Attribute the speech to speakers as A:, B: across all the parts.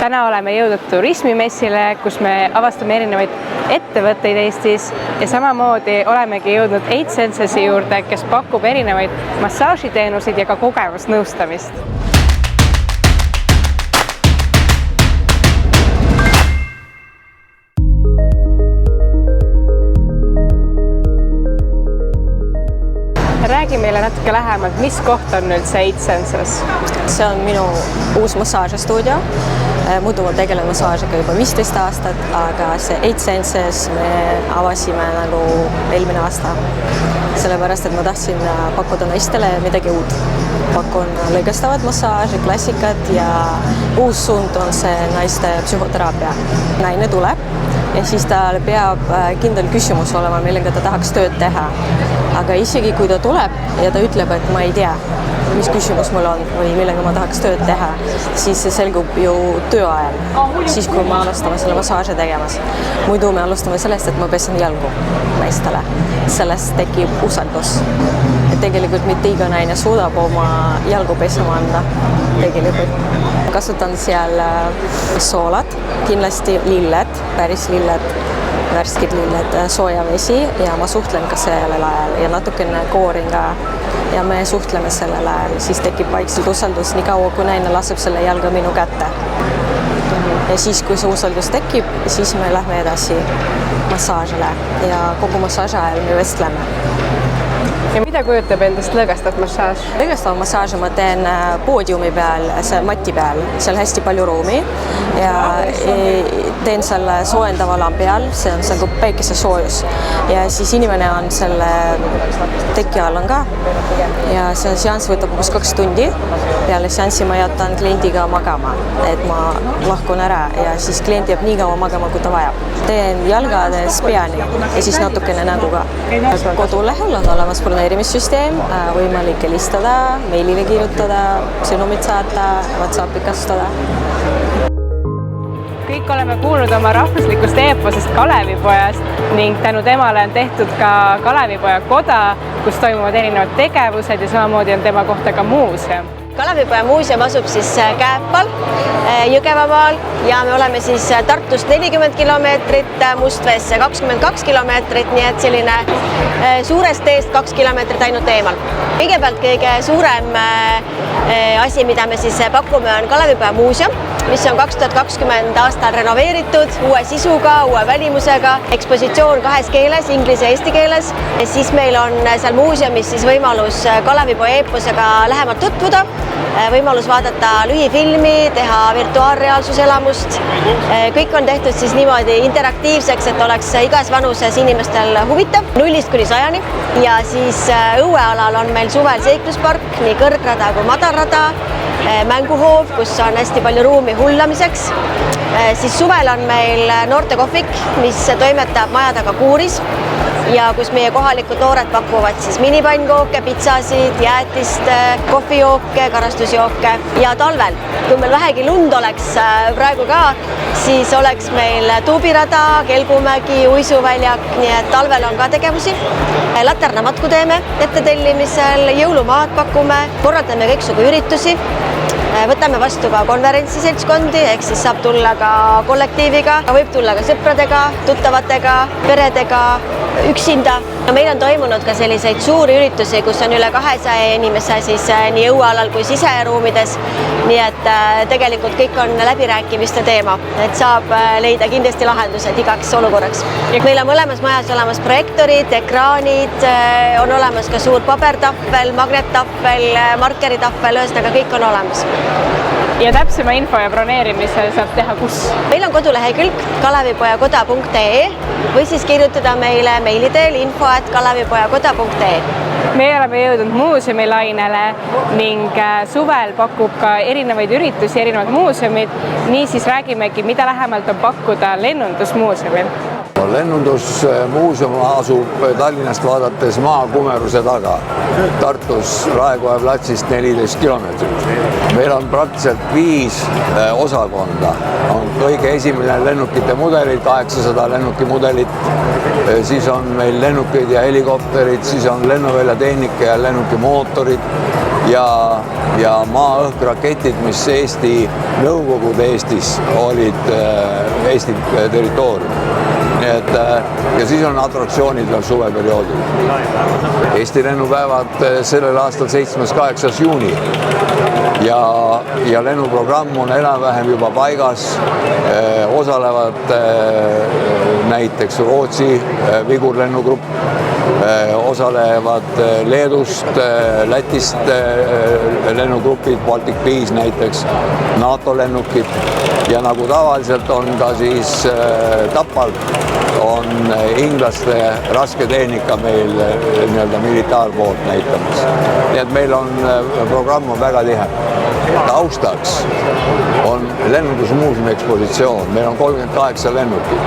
A: Täna oleme jõudnud turismimessile, kus me avastame erinevaid ettevõtteid Eestis ja samamoodi olemegi jõudnud 8 Sensesi juurde, kes pakub erinevaid massaažiteenuseid ja ka kogemusnõustamist. Räägi meile natuke lähemalt, mis koht on üldse 8 Senses?
B: See on minu uus massaažistuudio. Muidu ma tegelen massaažiga juba 15 aastat, aga see 8 Senses me avasime nagu eelmine aasta. Sellepärast, et ma tahtsin pakkuda naistele midagi uut. Pakun lõigestavat massaaži, klassikat ja uus suund on see naiste psühhoteraapia. Naine tuleb ja siis tal peab kindel küsimus olema, millega ta tahaks tööd teha. Aga isegi kui ta tuleb ja ta ütleb, et ma ei tea, mis küsimus mul on või millega ma tahaks tööd teha, siis see selgub ju töö ajal, siis kui me alustame selle massaaži tegemas. Muidu me alustame sellest, et ma pesen jalgu naistele. Sellest tekib usaldus. Et tegelikult mitte iga naine suudab oma jalgu pesema anda. Tegelikult. Kasutan seal soolat, kindlasti lilled, päris lilled, värskid lilled, sooja vesi ja ma suhtlen ka sellel ajal ja natukene koorin ka ja me suhtleme sellel ajal, siis tekib vaikselt usaldus nii kaua, kui naine laseb selle jalga minu kätte. Ja siis, kui see usaldus tekib, siis me lähme edasi massaažile ja kogu massaaži ajal me vestleme.
A: Ja mida kujutab endast lõõgastav massaaž?
B: Lõõgastav massaaži ma teen poodiumi peal, see mati peal, seal hästi palju ruumi ja teen selle soojendava lambi all, see on nagu päikesesoojus ja siis inimene on selle teki all on ka ja see seanss võtab umbes 2 tundi. Peale seanssi ma jätan kliendiga magama, et ma lahkun ära ja siis klient jääb nii kaua magama, kui ta vajab. Teen jalgades peani ja siis natukene näguga. Kodulehel on olemas broneerimissüsteem, võimalik helistada, meilile kirjutada, sõnumit saata, WhatsAppi kasutada.
A: Kõik oleme kuulnud oma rahvuslikust eeposest Kalevipojast ning tänu temale on tehtud ka Kalevipoja koda, kus toimuvad erinevad tegevused ja samamoodi on tema kohta ka muuseum.
C: Kalevipoja muuseum asub siis Kääpal, Jõgevamaal ja me oleme siis Tartust 40 kilomeetrit, Mustveesse 22 kilomeetrit, nii et selline suurest teest 2 kilomeetrit ainult eemal. Kõigepealt kõige suurem asi, mida me siis pakume, on Kalevipoja muuseum, mis on 2020 aastal renoveeritud, uue sisuga, uue välimusega, ekspositsioon 2 keeles, inglise ja eesti keeles. Ja siis meil on seal muuseumis siis võimalus Kalevipoja eeposega lähemalt tutvuda, võimalus vaadata lühifilmi, teha virtuaalreaalsuselamust. Kõik on tehtud siis niimoodi interaktiivseks, et oleks igas vanuses inimestel huvitav, 0-st kuni 100-ni. Ja siis õuealal on meil suvel seikluspark, nii kõrgrada kui madalrada, mänguhoov, kus on hästi palju ruumi hullamiseks. Siis suvel on meil noortekohvik, mis toimetab maja taga Kuuris ja kus meie kohalikud noored pakuvad siis minipannkoke, pitsasid, jäätist, kohvijooke, karastusjooke ja talvel, kui meil vähegi lund oleks praegu ka, siis oleks meil tuubirada, Kelgumägi, uisuväljak, nii et talvel on ka tegevusi. Laternamatku teeme ettetellimisel, jõulumaad pakume, korraldame kõiksugu üritusi. Võtame vastu ka konverentsiseltskondi, ehk siis saab tulla ka kollektiiviga, võib tulla ka sõpradega, tuttavatega, peredega, üksinda. Meil on toimunud ka selliseid suuri üritusi, kus on üle 200 inimese siis nii õuealal kui siseruumides. Nii et tegelikult kõik on läbirääkimiste teema, et saab leida kindlasti lahendused igaks olukorraks. Meil on mõlemas majas olemas projektorid, ekraanid, on olemas ka suur pabertahvel, magnettahvel, markeritahvel, ühesõnaga kõik on olemas.
A: Ja täpsema info ja broneerimise saab teha kus?
C: Meil on kodulehekülg kalevipojakoda.ee või siis kirjutada meile meili teel info@kalevipojakoda.ee.
A: Me oleme jõudnud muuseumilainele ning suvel pakub ka erinevaid üritusi, erinevad muuseumid. Nii siis räägimegi, mida lähemalt on pakkuda Lennundusmuuseumil.
D: Lennundusmuuseum asub Tallinnast vaadates Maakumeruse taga, Tartus Raekoja platsist 14 kilomeetrit. meil on praktiliselt 5 osakonda. On kõige esimene lennukite mudelid, 800 lennukimudelit, siis on meil lennukid ja helikopterid, siis on lennuväljatehnika ja lennukimootorid ja maa-õhk-raketid, mis Nõukogude Eestis olid Eesti territooriumil. Ja siis on atraktsioonid veel suveperioodil. Eesti lennupäevad sellel aastal 7.–8. juuni ja lennuprogramm on enam-vähem juba paigas. Osalevad näiteks Rootsi vigurlennugrupp, osalevad Leedust, Lätist lennugrupid, Baltic 5 näiteks, NATO lennukid ja nagu tavaliselt on ka siis Tapal on inglaste rasketehnika meil nii-öelda militaarpoolt näitamas. Nii et meil on programm on väga tihe. Taustaks on lennundusmuuseumi ekspositsioon, meil on 38 lennukit.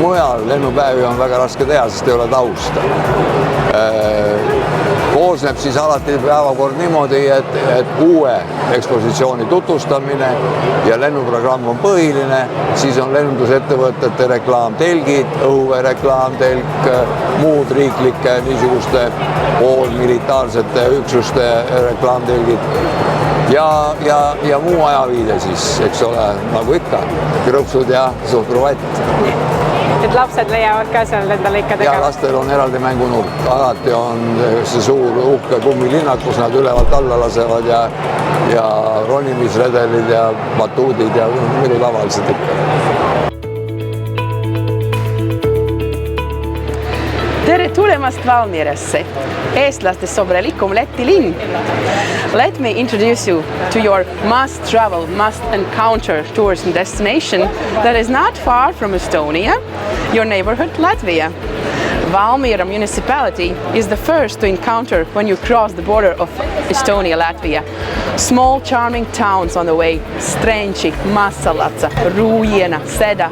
D: Mujal lennupäevi on väga raske teha, sest ei ole tausta. Koosneb siis alati päevakord niimoodi, et uue ekspositsiooni tutvustamine ja lennuprogramm on põhiline, siis on lennundusettevõtete reklaamtelgid, õhuväe reklaamtelk, muud riiklike niisuguste poolmilitaarsete üksuste reklaamtelgid ja muu ajaviide siis, eks ole, nagu ikka, krõpsud ja suhkruvett.
A: Et lapsed leiavad ka seal endale ikka
D: Ja lastel on eraldi mängunurk. Alati on see suur uhke kummilinnak, kus nad ülevalt alla lasevad ja ronimisredelid ja batuudid ja muidu tavaliselt ikka.
E: Tere tulemast Valmierasse, eestlaste sõbralikum Läti linn. Let me introduce you to your must-travel, must-encounter tourism destination that is not far from Estonia, your neighborhood Latvia. Valmiera municipality is the first to encounter when you cross the border of Estonia, Latvia. Small charming towns on the way, Strenči, Massalatsa, Ruujena, Seda,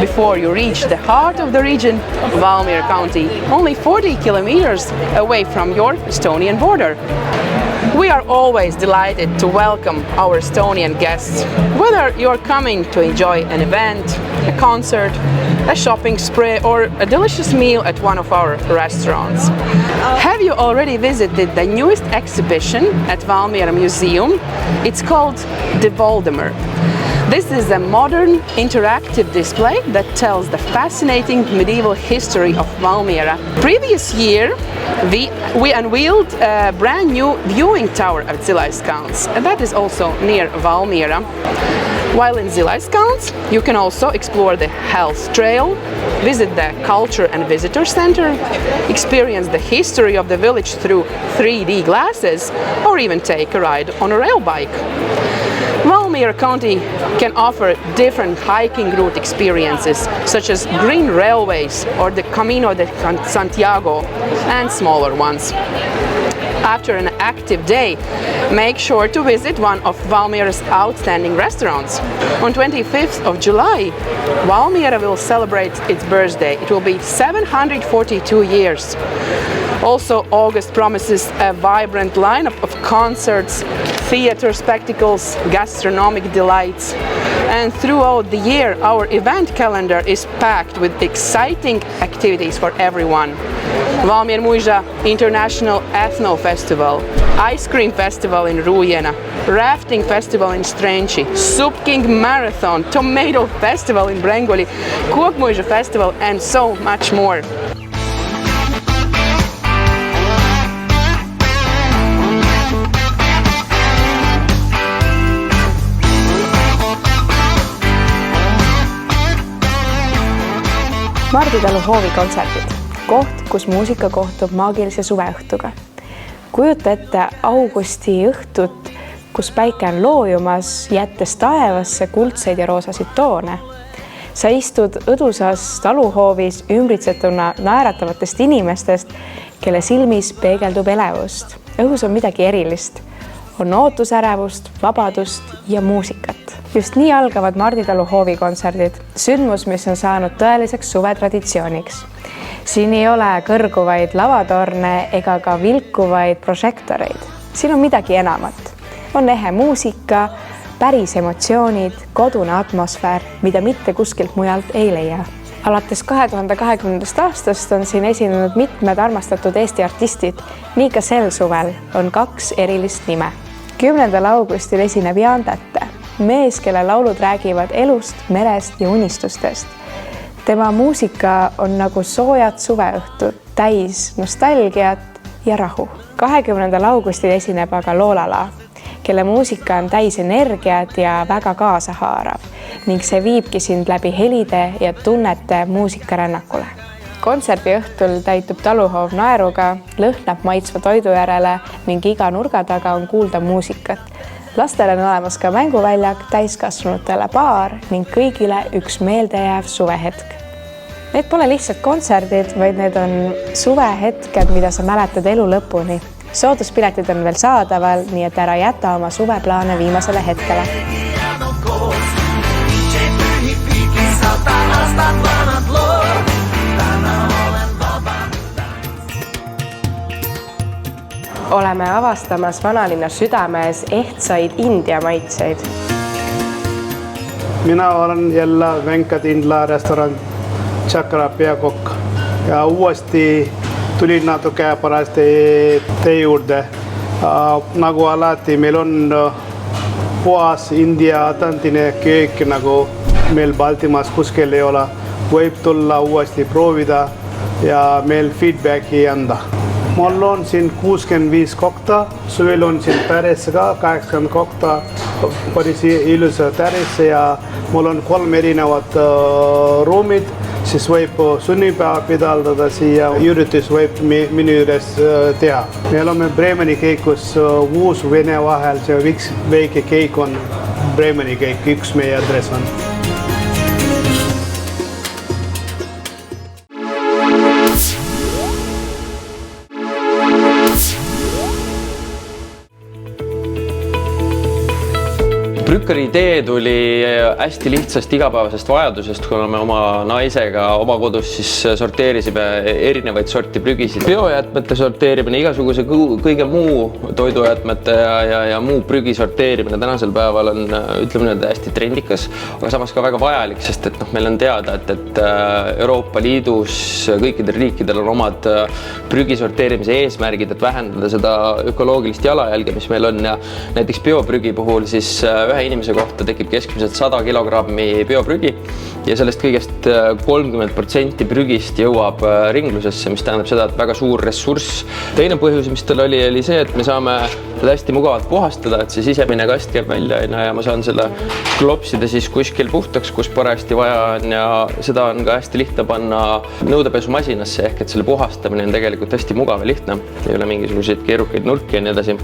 E: before you reach the heart of the region, Valmiera County, only 40 kilometers away from your Estonian border. We are always delighted to welcome our Estonian guests, whether you're coming to enjoy an event, a concert, a shopping spree or a delicious meal at one of our restaurants. Have you already visited the newest exhibition at Valmiera Museum? It's called The Voldemort. This is a modern interactive display that tells the fascinating medieval history of Valmiera. Previous year, we unveiled a brand new viewing tower at Zilaiskauns, and that is also near Valmiera. While in Zilaiskauns, you can also explore the Health Trail, visit the Culture and Visitor Center, experience the history of the village through 3D glasses, or even take a ride on a rail bike. Valmiera County can offer different hiking route experiences, such as green railways or the Camino de Santiago, and smaller ones. After an active day, make sure to visit one of Valmiera's outstanding restaurants. On 25th of July, Valmiera will celebrate its birthday. It will be 742 years. Also, August promises a vibrant lineup of concerts, theater spectacles, gastronomic delights. And throughout the year, our event calendar is packed with exciting activities for everyone. Valmiera Muiža International Ethno Festival, Ice Cream Festival in Ruujena, Rafting Festival in Strenči, Soup King Marathon, Tomato Festival in Brengoli, Kokmuiža Festival, and so much more.
A: Marditalu hoovi kontserdid, koht, kus muusika kohtub maagilise suveõhtuga. Kujuta ette augusti õhtut, kus päike on loojumas, jättes taevasse kuldseid ja roosasid toone. Sa istud õdusas taluhoovis ümbritsetuna naeratavatest inimestest, kelle silmis peegeldub elevust. Õhus on midagi erilist. On ootusärevust, vabadust ja muusikat. Just nii algavad Marditalu hoovi kontserdid, sündmus, mis on saanud tõeliseks suvetraditsiooniks. Siin ei ole kõrguvaid lavatorne ega ka vilkuvaid prožektoreid. Siin on midagi enamat. on ehe muusika, päris emotsioonid, kodune atmosfäär, mida mitte kuskilt mujalt ei leia. Alates 2020. aastast on siin esinenud mitmed armastatud Eesti artistid, nii ka sel suvel on 2 erilist nime. 10. augustil esineb Jaan Tätte, mees, kelle laulud räägivad elust, merest ja unistustest. Tema muusika on nagu soojad suveõhtud, täis nostalgiat ja rahu. 20. augustil esineb aga Loolala, kelle muusika on täis energiat ja väga kaasahaarav ning see viibki sind läbi helide ja tunnete muusikarännakule. Kontserdi õhtul täitub taluhoov naeruga, lõhnab maitsva toidu järele ning iga nurga taga on kuulda muusikat. Lastel on olemas ka mänguväljak, täiskasvanutele baar ning kõigile üks meeldejääv suvehetk. Need pole lihtsalt kontserdid, vaid need on suvehetked, mida sa mäletad elu lõpuni. Sooduspiletid on veel saadaval, nii et ära jäta oma suveplaane viimasele hetkele. Oleme avastamas vanalinna südames ehtsaid India maitseid.
F: Mina olen jälle Venkatindla restoran Chakra peakokk ja uuesti tulin natuke pärast tee juurde. Nagu alati meil on puhas India autentine köök, nagu meil Baltimaas kuskil ei ole. Võib tulla uuesti proovida ja meil feedbacki anda. Mul on siin 65 kohta, suvel on siin päris ka 80 kohta, päris ilus täris ja mul on 3 erinevat ruumid, siis võib sunnipäeva pidaldada siia, üritus võib minu juures teha. Me oleme Bremeni keikus uus Vene vahel, see üks väike keik on Bremeni keik, üks meie adress on.
G: Brückeri idee tuli hästi lihtsast igapäevasest vajadusest, kuna me oma naisega oma kodus siis sorteerisime erinevaid sorti prügisid. Biojäätmete sorteerimine, igasuguse kõige muu toidujäätmete ja muu prügi sorteerimine tänasel päeval on, ütleme nüüd, hästi trendikas, aga samas ka väga vajalik, sest et meil on teada, et Euroopa Liidus kõikidel riikidel on omad prügi sorteerimise eesmärgid, et vähendada seda ökoloogilist jalajälge, mis meil on ja näiteks bioprügi puhul siis ühe inimese kohta tekib keskmiselt 100 kilogrammi bioprügi ja sellest kõigest 30% prügist jõuab ringlusesse, mis tähendab seda, et väga suur ressurss. Teine põhjus, mis tal oli see, et me saame seda hästi mugavalt puhastada, et see sisemine kast käib välja ja ma saan selle klopsida siis kuskil puhtaks, kus parajasti vaja on ja seda on ka hästi lihtne panna nõudepesumasinasse ehk et selle puhastamine on tegelikult hästi mugav ja lihtne. Ei ole mingisuguseid keerukaid nurki ja nii edasi.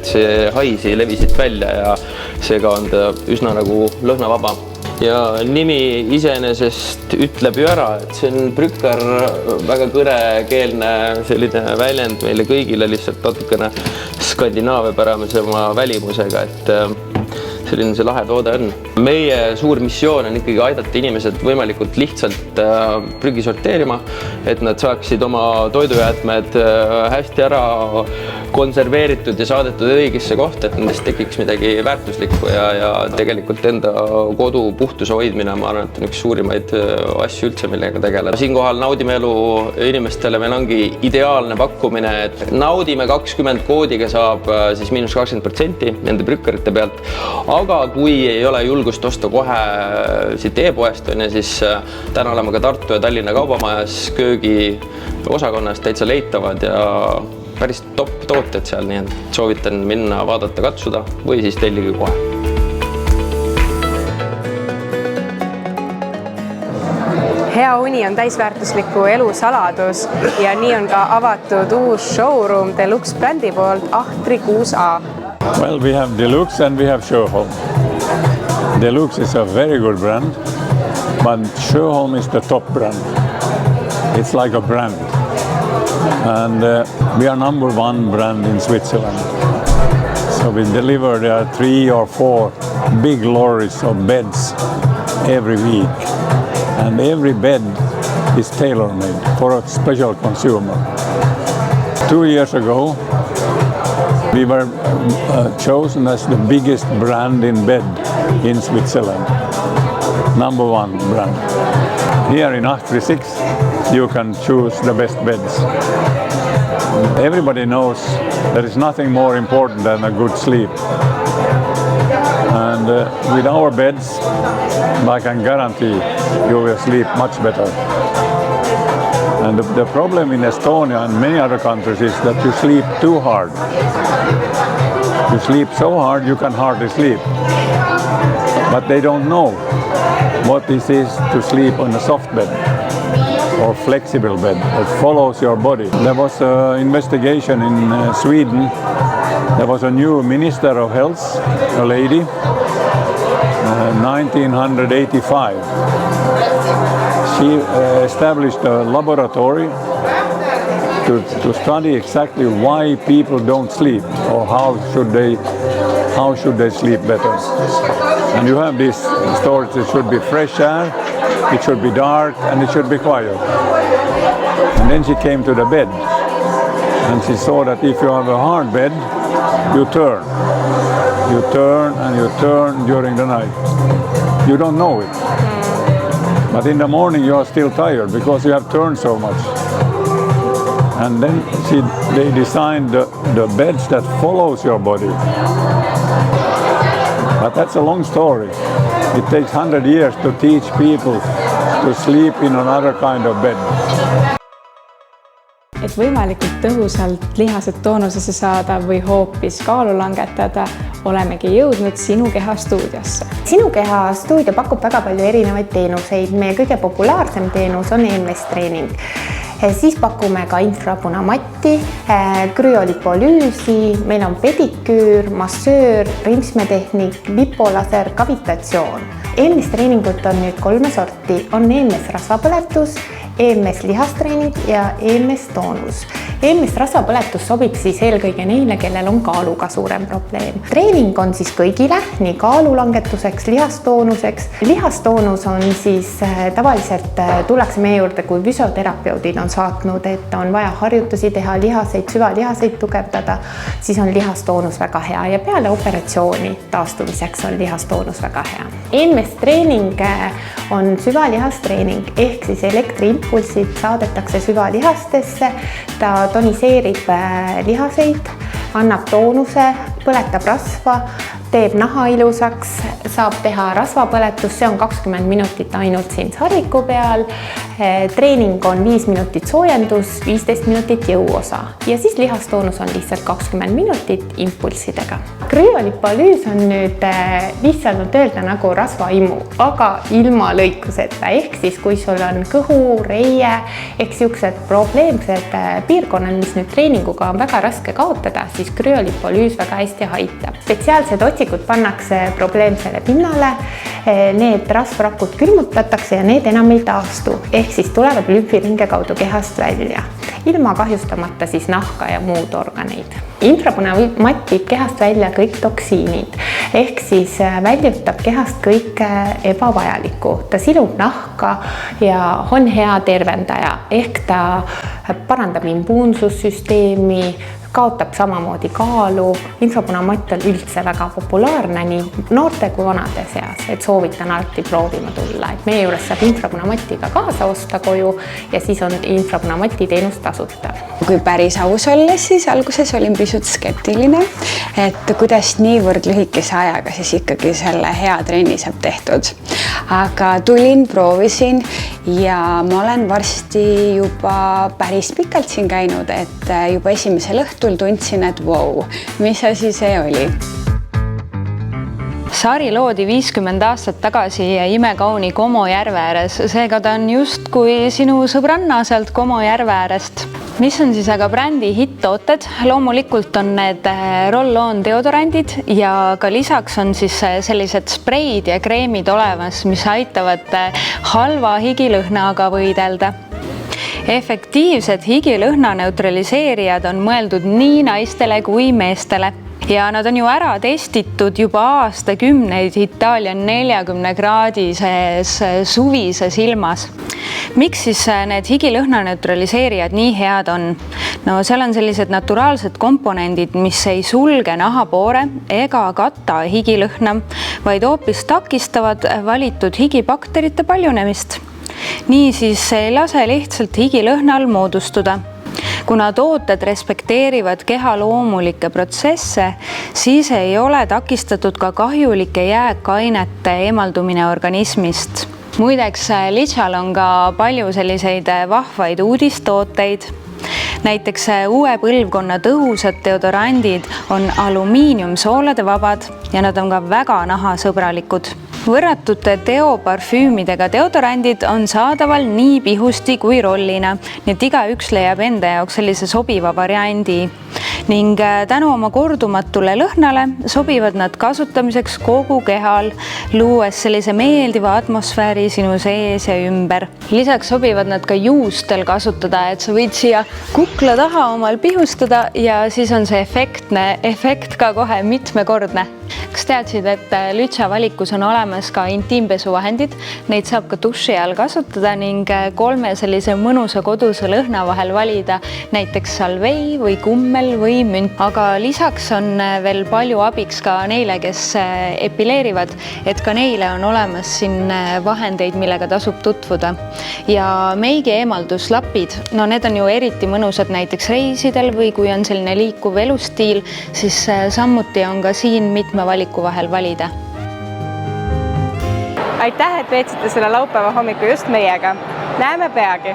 G: See haisi levisid välja ja seega on ta üsna nagu lõhnavaba. Ja nimi iseenesest ütleb ju ära, et see on Brücker, väga kõrekeelne selline väljend meile kõigile lihtsalt natukene skandinaaviapärasema välimusega, et selline see lahe toode on. Meie suur missioon on ikkagi aidata inimesed võimalikult lihtsalt prügi sorteerima, et nad saaksid oma toidujäätmed hästi ära konserveeritud ja saadetud õigesse kohta, et nendest tekiks midagi väärtuslikku ja tegelikult enda kodu puhtuse hoidmine, ma arvan, et on üks suurimaid asju üldse, millega tegeleda. Siinkohal naudime elu inimestele, meil ongi ideaalne pakkumine, et naudime 20 koodiga saab siis -20% nende brükkerite pealt, aga kui ei ole julgust osta kohe siit e-poest, siis täna oleme ka Tartu ja Tallinna kaubamajas köögi osakonnas täitsa leitavad ja päris top tooted seal, nii et soovitan minna, vaadata, katsuda või siis tellige kohe.
A: Hea uni on täisväärtusliku elu saladus ja nii on ka avatud uus showroom Deluxe brändi poolt Ahtri 6A.
H: Well, we have Deluxe and we have Sjöholm. Deluxe is a very good brand, but Sjöholm is the top brand. It's like a brand. And we are #1 brand in Switzerland. So we deliver 3 or 4 big lorries of beds every week. And every bed is tailor-made for a special consumer. 2 years ago, We were chosen as the biggest brand in bed in Switzerland. #1 brand. Here in Ahtri 6, you can choose the best beds. Everybody knows there is nothing more important than a good sleep. And with our beds, I can guarantee you will sleep much better. And the problem in Estonia and many other countries is that you sleep too hard. You sleep so hard you can hardly sleep. But they don't know what this is to sleep on a soft bed or flexible bed that follows your body. There was an investigation in Sweden. There was a new Minister of Health, a lady, 1985. She established a laboratory to study exactly why people don't sleep or how should they sleep better. And you have these stories. It should be fresh air, it should be dark, and it should be quiet. And then she came to the bed and she saw that if you have a hard bed, you turn and you turn during the night. You don't know it. But in the morning you are still tired because you have turned so much. And then they designed the beds that follows your body. But that's a long story. It takes 100 years to teach people to sleep in another kind of bed.
A: Et võimalikult tõhusalt lihased toonusesse saada või hoopis kaalu langetada, olemegi jõudnud Sinu Keha stuudiosse.
I: Sinu Keha stuudio pakub väga palju erinevaid teenuseid. Meie kõige populaarsem teenus on EMS-treening. Siis pakume ka infrapunamatti, krüolipolüüsi, meil on pediküür, massöör, rimsmetehnik, lipolaser, kavitatsioon. EMS-treeningut on nüüd 3 sorti. On EMS rasvapõletus, EMS lihastreening ja EMS toonus. EMS rasvapõletus sobib siis eelkõige neile, kellel on kaaluga suurem probleem. Treening on siis kõigile, nii kaalulangetuseks, lihastoonuseks. Lihastoonus on siis tavaliselt tullakse meie juurde, kui füsioterapeudid on saatnud, et on vaja harjutusi teha, lihaseid, süvalihaseid tugevdada, siis on lihastoonus väga hea ja peale operatsiooni taastumiseks on lihastoonus väga hea. EMS treening on süvalihastreening ehk siis elektriimpulsid saadetakse süvalihastesse, ta toniseerib lihaseid, annab toonuse, põletab rasva, teeb naha ilusaks, saab teha rasvapõletus, see on 20 minutit ainult siin sarviku peal. Treening on 5 minutit soojendus, 15 minutit jõuosa ja siis lihastoonus on lihtsalt 20 minutit impulssidega. Krüolipolüüs on nüüd lihtsalt öelda nagu rasvaimu, aga ilma lõikuseta, ehk siis kui sul on kõhu, reie, ehk siuksed probleemsed piirkonnad, mis nüüd treeninguga on väga raske kaotada, siis krüolipolüüs väga hästi aitab. Spetsiaalsed otsikud pannakse probleemsele pinnale, need rasvrakud külmutatakse ja need enam ei taastu, ehk siis tulevad lümfiringe kaudu kehast välja, ilma kahjustamata siis nahka ja muud organeid. Infrapunamatt viib kehast välja kõik toksiinid, ehk siis väljutab kehast kõik ebavajalikku. Ta silub nahka ja on hea tervendaja, ehk ta parandab immuunsussüsteemi, kaotab samamoodi kaalu. Infrapunamatt on üldse väga populaarne nii noorte kui vanade seas, et soovitan alati proovima tulla. Et meie juures saab infrapunamatiga kaasa osta koju ja siis on infrapunamati teenus tasuta.
J: Kui päris aus olles, siis alguses olin pisut skeptiline, et kuidas niivõrd lühikese ajaga siis ikkagi selle hea trenni saab tehtud. Aga tulin, proovisin ja ma olen varsti juba päris pikalt siin käinud, et juba esimesel õhtul tundsin, et wow, mis asi see oli.
K: Sari loodi 50 aastat tagasi imekauni Komo järve ääres, seega ta on just kui sinu sõbranna sealt Komo järve äärest. Mis on siis aga brändi hitt-tooted? Loomulikult on need roll-on deodorandid ja ka lisaks on siis sellised spreid ja kreemid olemas, mis aitavad halva higilõhnaga võidelda. Efektiivsed higilõhna neutraliseerijad on mõeldud nii naistele kui meestele. ja nad on ju ära testitud juba aastakümneid Itaalia 40-kraadises suvises ilmas. Miks siis need higilõhna neutraliseerijad nii head on? No seal on sellised naturaalsed komponendid, mis ei sulge nahapoore ega kata higilõhna, vaid hoopis takistavad valitud higibakterite paljunemist. Niisiis ei lase lihtsalt higilõhnal moodustuda. Kuna tooted respekteerivad keha loomulikke protsesse, siis ei ole takistatud ka kahjulike jääkainete eemaldumine organismist. Muideks, Lichal on ka palju selliseid vahvaid uudistooteid. Näiteks uue põlvkonna tõhusad deodorandid on alumiiniumsoolade vabad ja nad on ka väga nahasõbralikud. Võrratute deoparfüümidega deodorandid on saadaval nii pihusti kui rollina, nii et igaüks leiab enda jaoks sellise sobiva variandi. Ning tänu oma kordumatule lõhnale sobivad nad kasutamiseks kogu kehal, luues sellise meeldiva atmosfääri sinu sees ja ümber. Lisaks sobivad nad ka juustel kasutada, et sa võid siia kukla taha omal pihustada ja siis on see efekt ka kohe mitmekordne. Kas teadsid, et Lütsa valikus on olemas ka intiimpesuvahendid? Neid saab ka duši all kasutada ning 3 sellise mõnusa koduse lõhna vahel valida, näiteks salvei või kummel või münt. Aga lisaks on veel palju abiks ka neile, kes epileerivad, et ka neile on olemas siin vahendeid, millega tasub tutvuda. Ja meigi eemalduslapid, no need on ju eriti mõnusad näiteks reisidel või kui on selline liikuv elustiil, siis samuti on ka siin mitme valiku vahel valida.
A: Aitäh, et veetsite selle laupäeva hommiku just meiega. Näeme peagi!